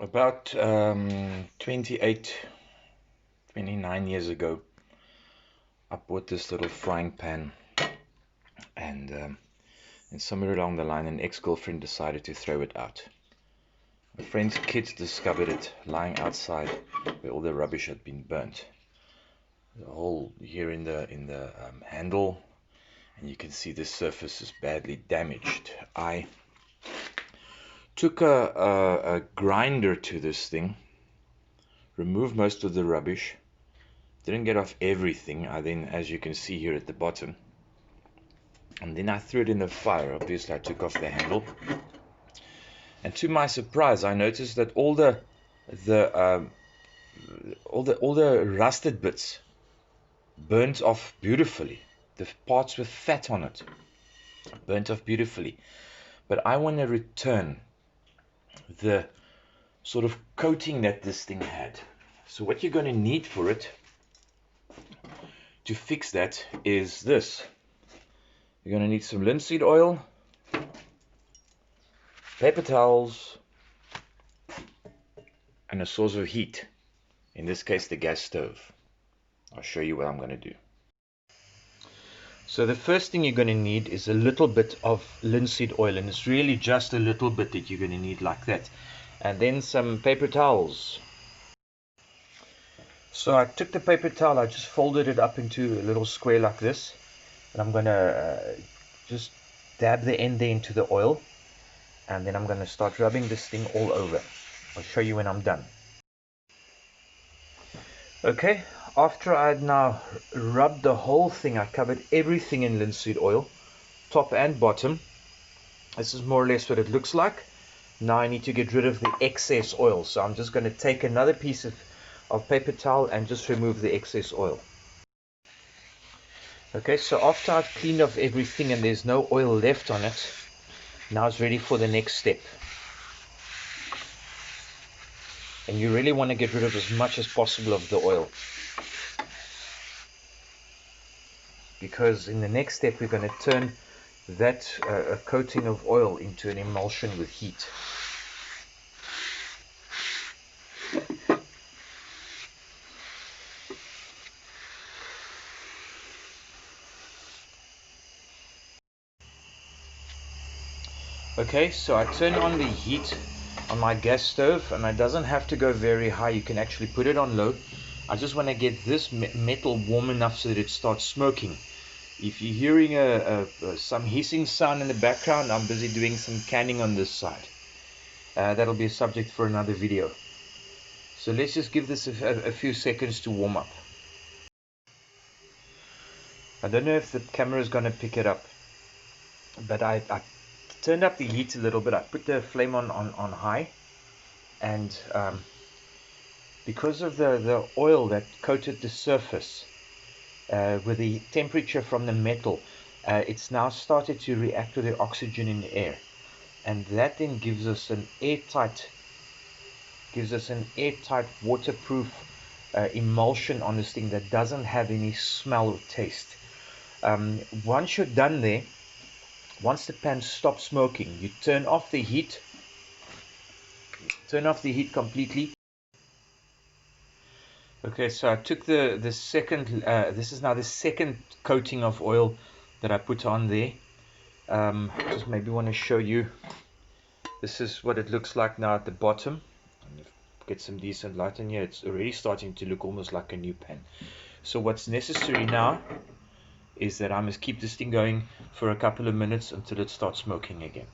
About 28, 29 years ago, I bought this little frying pan, and somewhere along the line, an ex-girlfriend decided to throw it out. A friend's kids discovered it lying outside where all the rubbish had been burnt. The hole here in the handle, and you can see the surface is badly damaged. I took a grinder to this thing, removed most of the rubbish, didn't get off everything. I then, as you can see here at the bottom, and then I threw it in the fire. Obviously, I took off the handle, and to my surprise, I noticed that all the rusted bits burnt off beautifully. The parts with fat on it burnt off beautifully. But I want to return the sort of coating that this thing had. So what you're going to need for it to fix that is this. You're going to need some linseed oil, paper towels, and a source of heat. In this case, the gas stove. I'll show you what I'm going to do. So the first thing you're going to need is a little bit of linseed oil, and it's really just a little bit that you're going to need like that. And then some paper towels. So I took the paper towel, I just folded it up into a little square like this, and I'm going to just dab the end there into the oil, and then I'm going to start rubbing this thing all over. I'll show you when I'm done. Okay, after I had now rubbed the whole thing, I covered everything in linseed oil, top and bottom. This is more or less what it looks like. Now I need to get rid of the excess oil, so I'm just going to take another piece of paper towel and just remove the excess oil. Okay, so after I've cleaned off everything and there's no oil left on it, now it's ready for the next step. And you really want to get rid of as much as possible of the oil, because in the next step we're going to turn that coating of oil into an emulsion with heat. Okay, so I turn on the heat on my gas stove, and it doesn't have to go very high. You can actually put it on low. I just want to get this metal warm enough so that it starts smoking. If you're hearing some hissing sound in the background, I'm busy doing some canning on this side. That'll be a subject for another video. So let's just give this a few seconds to warm up. I don't know if the camera is going to pick it up, but I turned up the heat a little bit. I put the flame on high, and because of the oil that coated the surface with the temperature from the metal, it's now started to react with the oxygen in the air, and that then gives us an airtight waterproof emulsion on this thing that doesn't have any smell or taste. Once you're done there, once the pan stops smoking, you turn off the heat completely. Okay, so I took the second, this is now the second coating of oil that I put on there. Just maybe want to show you, this is what it looks like now at the bottom. Get some decent light in here. It's already starting to look almost like a new pan. So what's necessary now is that I must keep this thing going for a couple of minutes until it starts smoking again.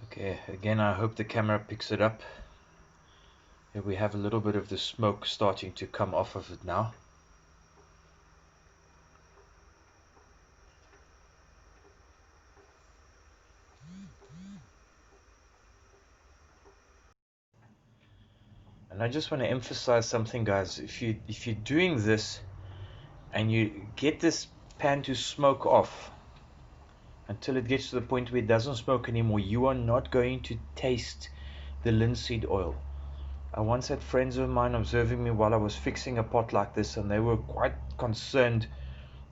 Okay, again, I hope the camera picks it up. Here we have a little bit of the smoke starting to come off of it now. And I just want to emphasize something, guys. If you're doing this and you get this pan to smoke off until it gets to the point where it doesn't smoke anymore, you are not going to taste the linseed oil. I once had friends of mine observing me while I was fixing a pot like this, and they were quite concerned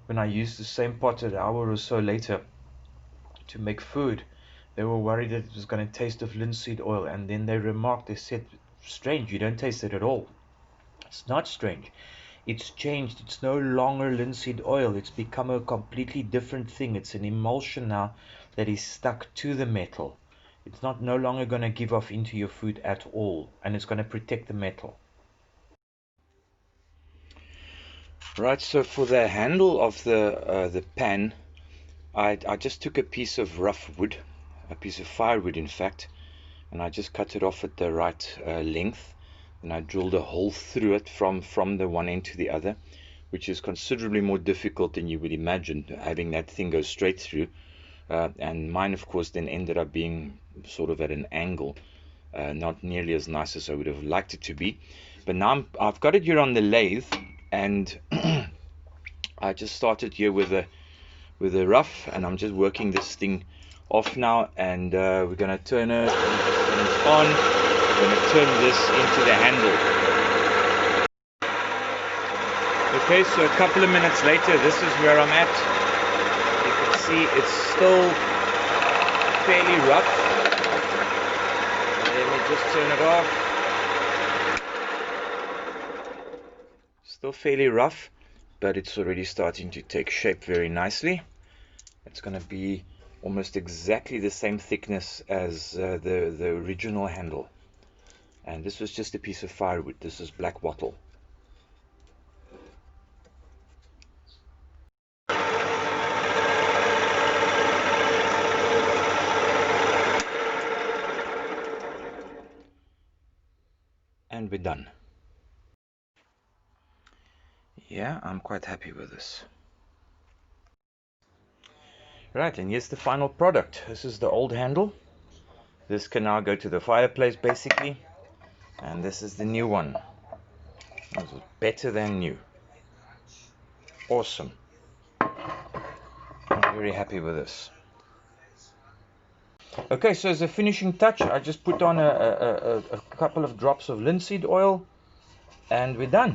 when I used the same pot an hour or so later to make food, they were worried that it was going to taste of linseed oil, and then they remarked, they said, strange, you don't taste it at all. It's not strange. It's changed. It's no longer linseed oil. It's become a completely different thing. It's an emulsion now that is stuck to the metal. It's not no longer going to give off into your food at all, and it's going to protect the metal. Right, so for the handle of the pan, I just took a piece of rough wood, a piece of firewood in fact, and I just cut it off at the right length, and I drilled a hole through it from the one end to the other, which is considerably more difficult than you would imagine, having that thing go straight through. And mine, of course, then ended up being sort of at an angle, not nearly as nice as I would have liked it to be. But now I've got it here on the lathe, and I just started here with a rough, and I'm just working this thing off now, and we're going to turn it, when it's on, we're going to turn this into the handle. Okay, so a couple of minutes later, this is where I'm at. You can see it's still fairly rough. Let me just turn it off. Still fairly rough, but it's already starting to take shape very nicely. It's going to be almost exactly the same thickness as the original handle. And this was just a piece of firewood. This is black wattle. And we're done. Yeah, I'm quite happy with this. Right, and here's the final product. This is the old handle. This can now go to the fireplace basically. And this is the new one. This is better than new. Awesome. I'm very happy with this. Okay, so as a finishing touch, I just put on a couple of drops of linseed oil, and we're done.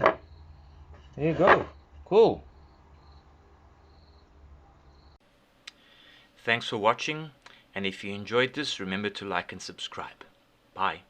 There you go. Cool. Thanks for watching, and if you enjoyed this, remember to like and subscribe. Bye.